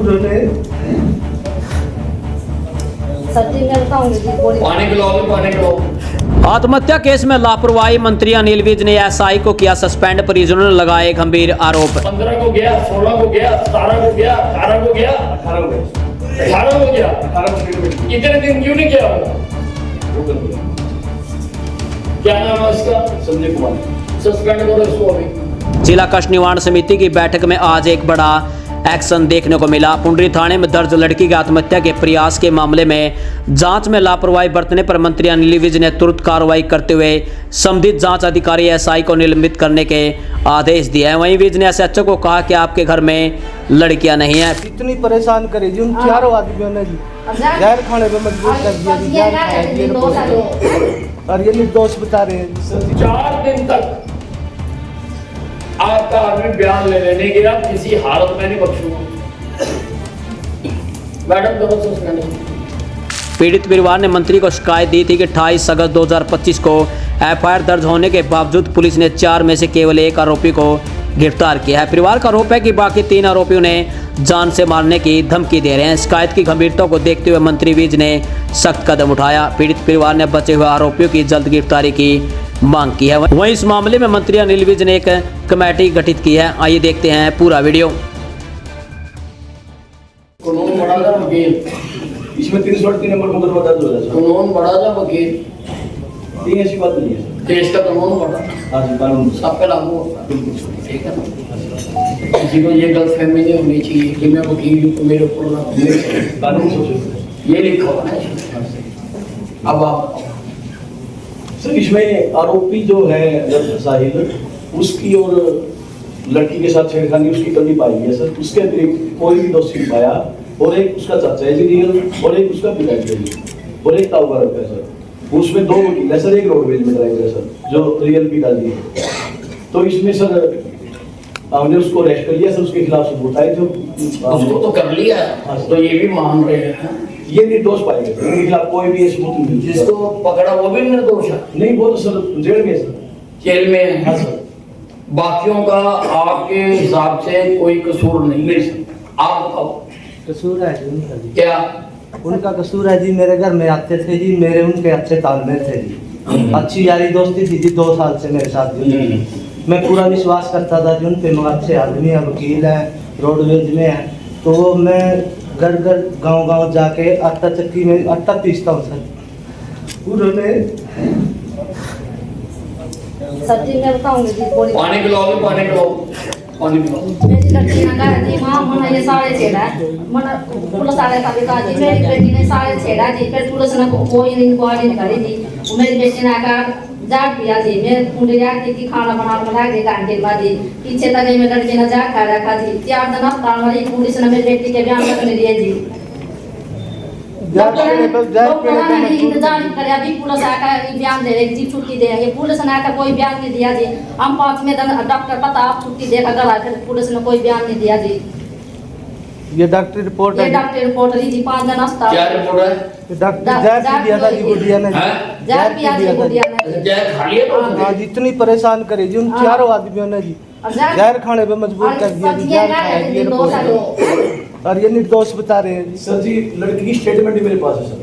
उन्होंने आत्महत्या केस में लापरवाही मंत्री अनिल विज ने एसआई को किया सस्पेंड, परिजनों ने लगाए गंभीर आरोप। 15 को गया, 16 को गया, 17 को गया, 18 को गया, 18 को गया, इतने दिन क्यों नहीं किया? क्या नाम है उसका? संजय कुमार। सस्पेंड करो इसको अभी। जिला कष्ट निवारण समिति की बैठक में आज एक बड़ा एक्शन देखने को मिला। पुंडरी थाने में दर्ज लड़की की आत्महत्या के प्रयास के मामले में जांच में लापरवाही बरतने पर मंत्री अनिल विज ने तुरंत कार्रवाई करते हुए संबंधित जांच अधिकारी एसआई को निलंबित करने के आदेश दिए हैं। वहीं विज ने एसएचओ को कहा कि आपके घर में लड़कियां नहीं हैं। इतनी परेशान करे जी उन चारों आदमियों ने जी जहर खाने पे मजबूर कर दिया जी, जहर खाया और ये निर्दोष बता रहे हैं। 4 दिन तक आपका आदमी बयान ले लेने गया, किसी हालत में नहीं बख्शूंगा। मैडम करो सस्पेंड। पीड़ित परिवार ने मंत्री को शिकायत दी थी कि 28 अगस्त 2025 को एफआईआर दर्ज होने के बावजूद पुलिस ने 4 में से केवल 1 आरोपी को गिरफ्तार किया है। परिवार का आरोप है कि बाकी 3 आरोपियों ने जान से मारने की धमकी दे रहे हैं। शिकायत की गंभीरता को देखते हुए मंत्री विज ने सख्त कदम उठाया। पीड़ित परिवार ने बचे हुए आरोपियों की जल्द गिरफ्तारी की मांग की है। वहीं इस मामले में मंत्री अनिल विज ने एक कमेटी गठित की है। आइए देखते हैं पूरा वीडियो। कानून बड़ा जा वकील, इसमें 338 नंबर मुकदमा दर्ज हो रहा है। कानून बड़ा जा वकील, ये ऐसी बात नहीं है। देश का कानून बड़ा, हाँ जी, कानून सब पे लागू होता है, ठीक है ना? किसी को ये गलतफहमी नहीं होनी चाहिए कि मैं वकील हूं, मेरे ऊपर कानून सोचो ये लिखा हुआ है। अब आप सर, इसमें आरोपी जो है साहिल, उसकी और लड़की के साथ छेड़खानी उसकी कमी पाई है सर। उसके अतिरिक्त कोई भी दोषी नहीं पाया। और एक उसका चाचा है जी और एक उसका पिता है और एक ताऊ का लड़का है सर। उसमें 2 वकील है सर, एक रोडवेज में ड्राइवर है सर, जो रियल पिताजी है। तो इसमें सर हमने उसको अरेस्ट कर लिया सर। उसके खिलाफ सबूत आए जो उसको तो कर लिया है, तो ये भी मान रहे हैं ये निर्दोष पाएंगे सर। इनके खिलाफ कोई भी सबूत नहीं। जिसको पकड़ा वो भी निर्दोष है? नहीं, वो तो सर जेल में सर। जेल में है। हाँ सर। बाकियों का आपके हिसाब से कोई कसूर नहीं सर? आप बताओ। कसूर है जी उनका जी। क्या उनका कसूर है जी? मेरे घर में आते थे जी, मेरे उनके अच्छे तालमेल थे जी, अच्छी यारी दोस्ती थी जी 2 साल से मेरे साथ जी। मैं पूरा विश्वास करता था जी उन पे, अच्छे आदमी है, वकील है, रोडवेज में है। तो वो मैं घर घर गांव जाके आटा चक्की में आटा पीसता हूँ सर। उन्होंने सच्ची मैं बताऊंगी जी। पानी पिलाओगे? पानी पिलाओ, पानी पिलाओ। मेरी लड़की ने कहा जी मां मन ये सारे छेड़ा है, मन पुलिस वाले का भी कहा जी मेरी बेटी ने सारे छेड़ा जी। फिर पुलिस ने कोई इंक्वायरी नहीं करी जी। मेरी बेटी ने कहा जाग पिया जी, मैं पूरी रात की खाना बना के कैंटीन में जी। पीछे तक मैं लड़की ने जाग खा रखा जी। 4 दिन अस्पताल वाली पुलिस ने मेरी बेटी के बयान तक नहीं दिए जी। डॉक्टर ने इंतजार करे, अभी पुलिस आकर बयान दे रही जी, छुट्टी दे रही है। पुलिस ने आकर कोई बयान नहीं दिया जी। हम 5वें दिन डॉक्टर पता आप छुट्टी देकर घर आए, फिर पुलिस ने कोई बयान नहीं दिया जी। ये डॉक्टर रिपोर्ट है। ये डॉक्टर रिपोर्ट ली जी, 5 दिन अस्पताल। क्या रिपोर्ट है? डॉक्टर जहर दिया था जी गुड़िया ने। जहर पिया जी गुड़िया ने। जहर खा लिया तो? हाँ जी, इतनी परेशान करे जी उन चारों आदमियों ने जी, जहर खाने पे मजबूर कर दिया जी। जहर खाया जी रिपोर्ट, और ये निर्दोष बता रहे हैं जी। सर जी, लड़की की स्टेटमेंट भी मेरे पास है सर।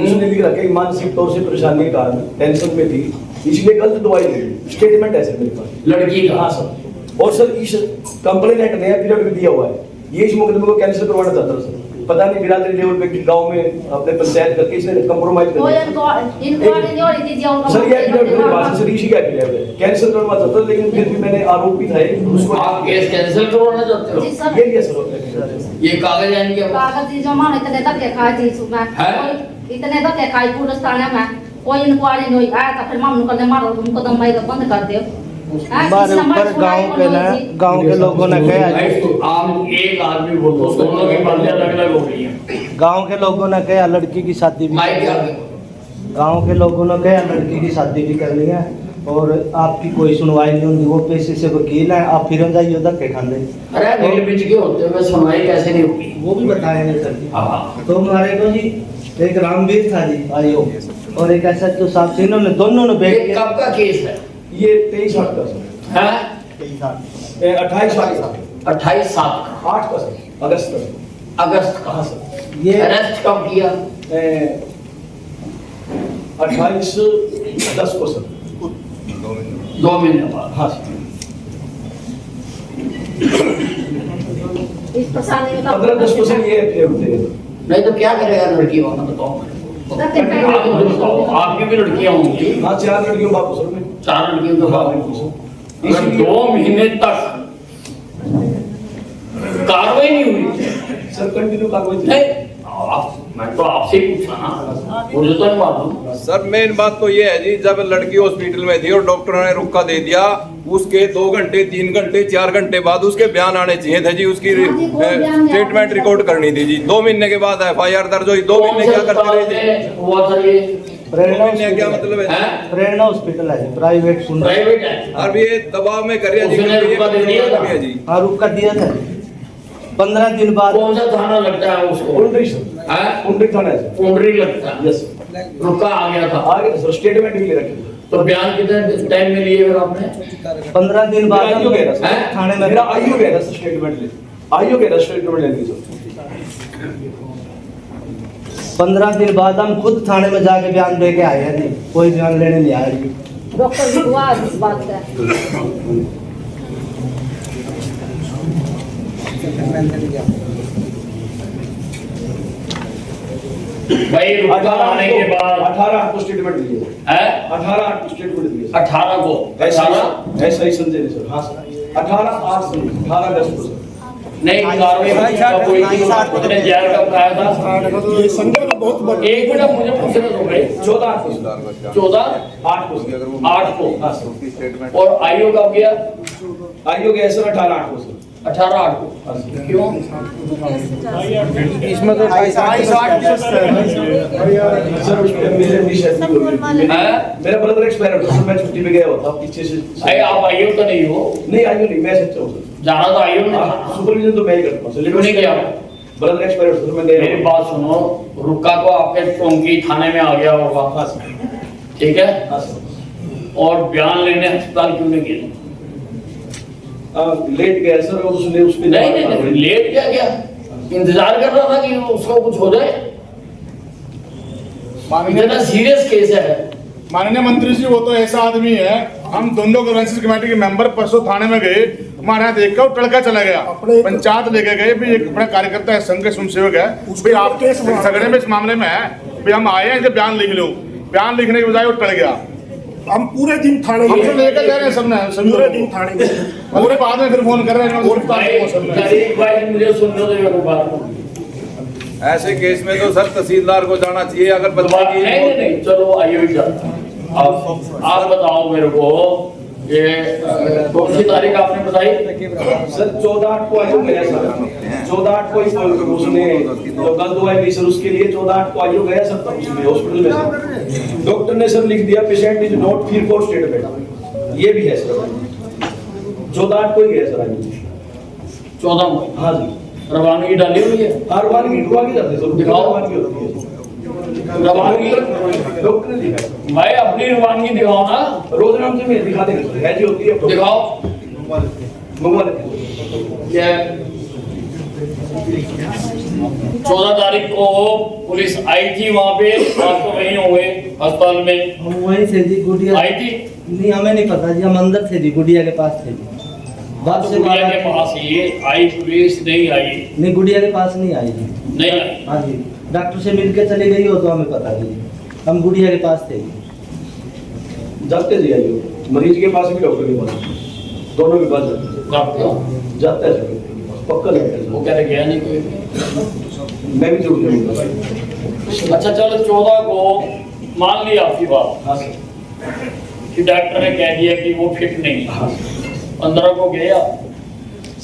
उसने लिख रखा है मानसिक तौर से परेशानी के कारण टेंशन में थी, इसलिए गलत दवाई ली। स्टेटमेंट है सर मेरे पास लड़की का। हाँ सर। और सर इस कंप्लेनेंट ने एफिडेविट भी दिया हुआ है। ये इस मुकदमे को कैंसिल करवाना चाहता है सर। पता नहीं बिरादरी लेवल पे गांव में अपने पंचायत करके इसने कंप्रोमाइज कर दिया सर। ये एफिडेविट मेरे पास है सर, इसी का एफिडेविट है। कैंसिल करवाना चाहता था, लेकिन फिर भी मैंने आरोपी था उसको। आप केस कैंसिल करवाना चाहते हो? ये लिया सर। ये कागज आएंगे क्या? कागज जमा इतने धक्के खाए थी सुबह, इतने धक्के खाई पुलिस थाने में, कोई इंक्वायरी नहीं आया था। फिर मामू को मारो, उनको दवाई बंद कर दो। हमारे ऊपर गांव के लोगों ने कहा, आप एक आदमी बोलो, दोनों की बातें अलग अलग हो गई हैं। गांव के लोगों ने कहा लड़की की शादी भी, गांव के लोगों ने कहा लड़की की शादी भी करनी है और आपकी कोई सुनवाई नहीं होगी। वो पैसे से वकील है, आप फिर जाइए धक्के खाने। अरे नील बीच के होते हुए सुनवाई कैसे नहीं होगी? वो भी बताएंगे सर जी। हाँ। तो हमारे को जी एक रामवीर था जी आयोग, और एक ऐसा जो साहब से इन्होंने दोनों ने बैठ के। कब का केस है ये? 23/8 का सर। है 28/8 का 28/7 का 8 का सर, अगस्त का। अगस्त का। हाँ सर। ये अरेस्ट कब किया? 28/10 को सर। 2 महीने बाद। हाँ सर। इस फसाने में 15-10 को सर ये होते हैं। नहीं तो क्या करेगा लड़की वाला बताओ। आप मुझे बताओ, आपकी भी लड़कियां होंगी। हाँ 4 लड़कियों बाप सर में। 4 लड़कियों के हाँ बाद बिल्कुल सर। अगर 2 महीने तक कार्रवाई नहीं हुई सर कंटिन्यू कार्रवाई थी। नहीं, मैं तो आपसे ही पूछा ना, मुझे तो नहीं मालूम। सर मेन बात तो ये है जी, जब लड़की हॉस्पिटल में थी और डॉक्टरों ने रुका दे दिया, उसके 2 घंटे 3 घंटे 4 घंटे बाद उसके बयान आने चाहिए थे जी। उसकी स्टेटमेंट रिकॉर्ड करनी थी जी। 2 महीने के बाद FIR दर्ज हुई। 2 महीने क्या करते रहे जी? हुआ था ये 2 महीने क्या मतलब है? प्रेरणा हॉस्पिटल है प्राइवेट सुन प्राइवेट है। अब ये दबाव में कर रही है जी। उसने रुका दे दिया था। है जी। हाँ रुक कर दिया था 15 दिन बाद। कौन सा थाना लगता है उसको? कुंडरी सर। है कुंडरी थाना है सर। कुंडरी लगता है। Yes sir. रुका आ गया था। आगे सर स्टेटमेंट भी ले रखे थे। तो बयान कितने टाइम में लिए फिर आपने? 15 दिन बाद आईओ गया था हैं? सर। थाने में मेरा आईओ गया था सर स्टेटमेंट ले। आईओ गया था स्टेटमेंट लेने सर। 15 दिन बाद हम खुद थाने में जाके बयान दे के आए हैं जी। कोई बयान लेने नहीं आया जी। डॉक्टर भी हुआ इस बात का। भाई रुका आने के बाद 18 को स्टेटमेंट लिए। है 18 को स्टेटमेंट दिए। 18 को ऐसा 18 ऐसा ही संजय सर। हाँ सर। 18 अगस्त को सर। नहीं कार्रवाई का कोई उसने जेल का कराया था। ये संजय को बहुत बड़ा एक मिनट मुझे पूछने दो भाई। 14 को 14 8 को सर। 8 को हाँ सर। और आईओ कब गया? आईओ गया सर 18 को सर। 18 8 को। हाँ सर। क्यों? इसमें तो 28 सर मेरे निशान मेरा ब्रदर एक्सपायर हो गया सर। मैं छुट्टी पे गया होता पीछे से। अरे आप आईओ तो नहीं हो? नहीं आईओ नहीं, मैं सच्चा हूँ सर। जाना तो आईओ ने था। सुपरविजन तो मैं ही करता हूँ सर। क्यों नहीं किया? ब्रदर एक्सपायर हो सर। मैं मेरी गया। बात सुनो, रुका को आपके टोंकी थाने में आ गया होगा, हाँ सर। ठीक है? हाँ सर। और बयान लेने अस्पताल क्यों नहीं गए? लेट गया सर और उसने उस पे नहीं लेट क्या गया? इंतजार कर रहा था कि उसको कुछ हो जाए। इतना सीरियस केस है। माननीय मंत्री जी, वो तो ऐसा आदमी है। हम दोनों गवर्नेंस कमेटी के मेंबर परसों थाने में गए, हमारे यहाँ देखकर वो टड़का चला गया। पंचायत लेके गए भी, एक अपना कार्यकर्ता है, संघ के स्वयंसेवक है, भाई आपके झगड़े में इस मामले में है, भाई हम आए हैं, जब बयान लिख लो। बयान लिखने के बजाय वो टल गया। हम पूरे दिन थाने में हमसे लेकर जा रहे हैं सबने, पूरे दिन थाने में और बाद में फिर फोन कर रहे हैं भाई मुझे सुनने दो एक बात। ऐसे केस में तो सर तहसीलदार को जाना चाहिए। अगर बदला की नहीं चलो आइए जाता। आप बताओ मेरे को, ये कौन सी तारीख आपने बताई? सर 14/8 को आईओ गया सर। 14/8 को उसने जो गलत हुआ है सर, उसके लिए 14/8 को आईओ गया सर। तब उसमें हॉस्पिटल में सर डॉक्टर ने सर लिख दिया patient is not fit for statement. ये भी है सर। 14/8 को ही गया सर आईओ। 14 को। हाँ जी। रवानगी डाली हुई है। हर बार की दुआ की जाती है सर। दिखाओ। रवानगी होती है। रवानगी डॉक्टर ने लिखा है। भाई अपनी रवानगी दिखाओ ना। रोज नाम से मैं दिखा देंगे सर। ऐसी होती है। दिखाओ। मंगवा लेते हैं। क्या 14 तारीख को पुलिस आई थी वहाँ पे, आप तो वहीं होंगे अस्पताल में। हम वहीं से जी गुड़िया आई थी? नहीं हमें नहीं पता जी, हम अंदर थे जी, गुड़िया के पास थे जी। बस से गुड़िया के पास ये आई पुलिस नहीं आई? नहीं गुड़िया के पास नहीं आई जी। नहीं आई। हाँ जी, डॉक्टर से मिलके चली गई हो तो हमें पता नहीं। हम गुड़िया के पास थे जी। जाते जी आईओ। मरीज के पास भी डॉक्टर के पास, दोनों के पास जाते हैं। जाते हो? जाता है सर। पक्का जाता है वो सर। कह रहे गया नहीं कोई। मैं भी जरूर जाऊंगा। अच्छा चलो 14 को मान लिया आपकी बात हाँ सर। कि डॉक्टर ने कह दिया कि वो फिट नहीं है। हाँ 15 को गया।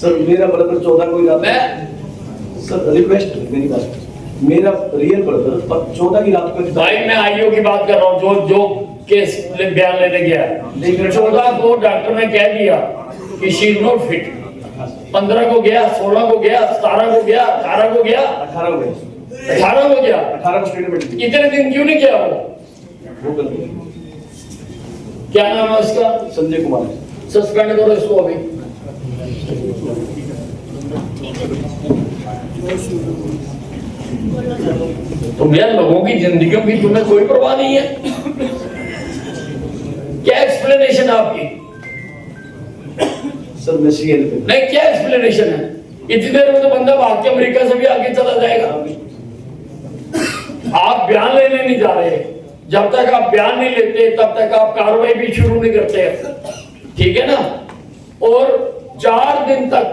सर मेरा ब्रदर 14 को ही जाता है मैं सर। रिक्वेस्ट है मेरी बात। मेरा रियल ब्रदर 14 की रात को भाई मैं आईओ की बात कर रहा हूँ जो केस बयान लेने गया है। 14 को डॉक्टर ने कह दिया कि शी इज नॉट फिट। 15 को गया, 16 को गया, 17 को गया, 18 को गया, 18 को 18 को गया। 18 को स्टेटमेंट दी। इतने दिन क्यों नहीं किया वो गलती। क्या नाम है उसका? संजय कुमार। सस्पेंड करो इसको अभी। तो भैया लोगों की जिंदगियों की तुम्हें कोई परवाह नहीं है? क्या एक्सप्लेनेशन आपकी? सर मैं सीएल पे नहीं, क्या एक्सप्लेनेशन है? इतनी देर में तो बंदा भाग के अमेरिका से भी आगे चला जाएगा। आप बयान लेने नहीं जा रहे। जब तक आप बयान नहीं लेते तब तक आप कार्रवाई भी शुरू नहीं करते, ठीक है ना? और 4 दिन तक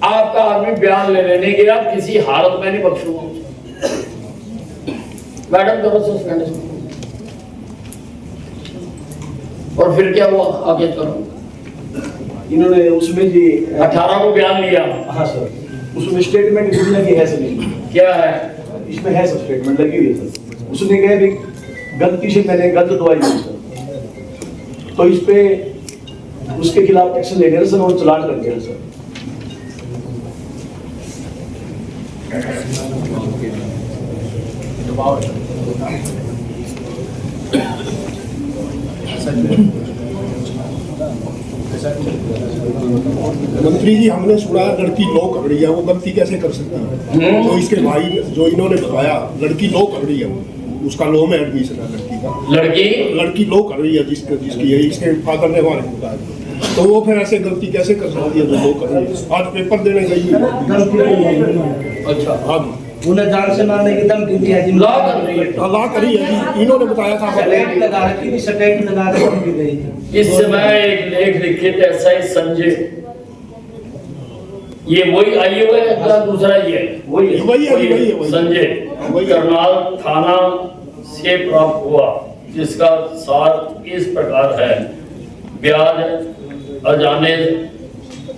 आपका आदमी बयान लेने नहीं गया, किसी हालत में नहीं बख्शूंगा। मैडम करो सस्पेंड इसको। और फिर क्या हुआ आगे करो? इन्होंने उसमें जी 18 को बयान लिया। हाँ सर, उसमें स्टेटमेंट दुनिया की है सर, नहीं क्या है? इसमें है सब स्टेटमेंट लगी हुई है सर। उसने कहा भी गलती से मैंने गलत दवाई दी सर, तो इस पे उसके खिलाफ एक्शन ले गया सर और चलान कर दिया सर। मंत्री जी, हमने सुना लड़की लो कर रही है, वो गलती कैसे कर सकती है? तो इसके भाई जो इन्होंने बताया लड़की लो कर रही है, उसका लो में एडमिशन है लड़की का। लड़की लो कर रही है जिसकी है, इसके फादर ने हमारे बताया। तो वो फिर ऐसे गलती कैसे कर सकती है जो लो कर रही है? आज पेपर देने गई है। अच्छा, हाँ, उन्हें जान से मारने की धमकी दी है जी। ला कर रही है। अल्लाह करी है जी, इन्होंने बताया था। सटेट लगा रखी थी, सटेट लगा के धमकी दी थी। इस समय एक लेख लिखे थे एसआई संजय, ये वही आई हुआ है या दूसरा ही है? वही संजय करनाल थाना से प्राप्त हुआ, जिसका सार इस प्रकार है। ब्याज अजाने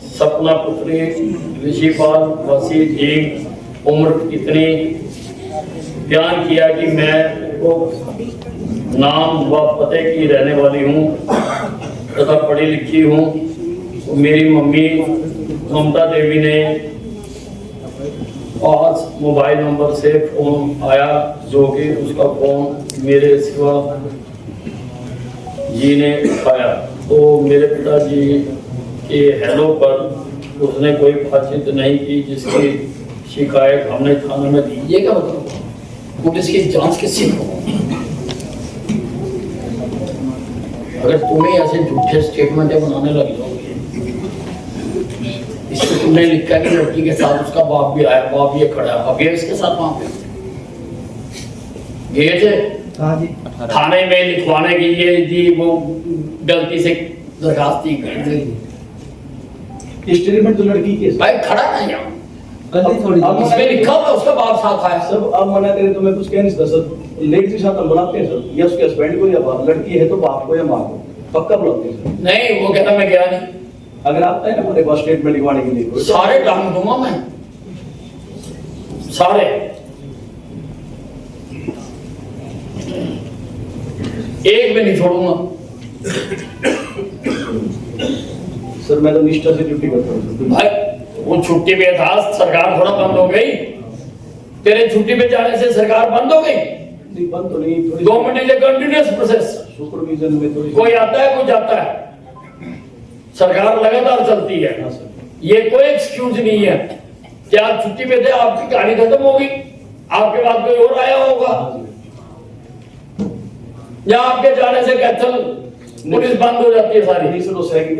सपना पुत्री ऋषिपाल वसी ठीक, उम्र कितनी? बयान किया कि मैं तो नाम व पते की रहने वाली हूँ तथा पढ़ी लिखी हूँ। मेरी मम्मी ममता देवी ने 5 मोबाइल नंबर से फोन आया, जो कि उसका फोन मेरे सिवा जी ने उठाया। तो मेरे पिताजी के हेलो पर उसने कोई बातचीत नहीं की, जिसकी शिकायत हमने थाने में दी। ये क्या मतलब? पुलिस की जांच किससे हो? अगर तुम्हें ऐसे झूठे स्टेटमेंट बनाने लग जाओगे, इसमें तुमने लिखा कि लड़की के साथ उसका बाप भी आया, बाप ये खड़ा है, अब ये इसके साथ वहां पे गए थे थाने में लिखवाने के लिए जी, वो गलती से दरखास्त दी गई। स्टेटमेंट तो लड़की के भाई खड़ा नहीं है, गलती थोड़ी अब इसमें लिखा हुआ उसका बाप साथ आया। सब अब मना करे तो मैं कुछ कह नहीं सकता सर। लेट के साथ हम बुलाते हैं सर, या उसके हस्बैंड को या लड़की है तो बाप को या माँ को पक्का बुलाते हैं सर। नहीं, वो कहता मैं गया नहीं। अगर आपका है ना मेरे पास स्टेटमेंट लिखवाने के लिए सारे टांग दूंगा मैं, सारे। एक भी नहीं छोड़ूंगा। सर मैं तो निष्ठा से ड्यूटी करता हूँ सर। भाई वो छुट्टी पे था, सरकार थोड़ा बंद हो गई? तेरे छुट्टी पे जाने से सरकार बंद हो गई? नहीं बंद तो नहीं, थोड़ी government is a continuous process. Supervision में थोड़ी कोई आता है, कोई जाता है, सरकार लगातार चलती है। हाँ सर। ये कोई एक्सक्यूज नहीं है कि आप छुट्टी पे थे, आपकी गाड़ी खत्म होगी, आपके बाद कोई और आया होगा, या आपके जाने से कैथल पुलिस बंद हो जाती है सारी। नहीं सर, वो सेकंड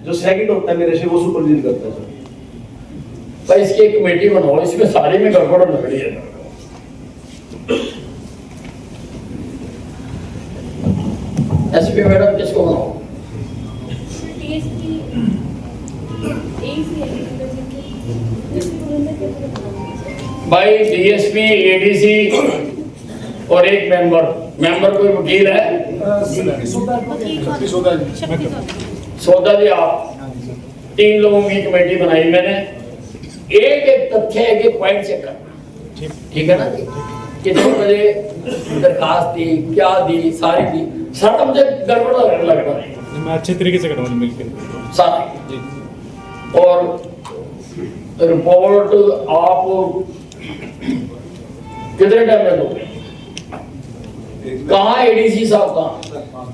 जो सेकंड होता है मेरे से वो सुपरविजन करता है सर। भाई इसकी एक कमेटी बनाओ, इसमें सारे में गड़बड़ लग रही है। एसपी मैडम किसको बनाओ? भाई डीएसपी, एडीसी और एक मेंबर कोई वकील है? सौदा जी, आप 3 लोगों की कमेटी बनाई मैंने। एक एक तथ्य, एक एक पॉइंट चेक करना, ठीक है ना जी? कितने बजे दरखास्त दी, क्या दी, सारी दी, सारा मुझे गड़बड़ लग रहा है। मैं अच्छे तरीके से करवाऊंगा मिलकर सारी। और रिपोर्ट आप कितने टाइम में दोगे? कहाँ एडीसी साहब, कहाँ,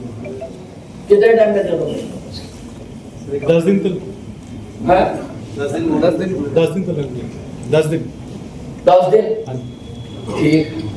कितने टाइम में दोगे? 10 दिन तक है 10 दिन तो लग गए 10 दिन 10 दिन हाँ। ठीक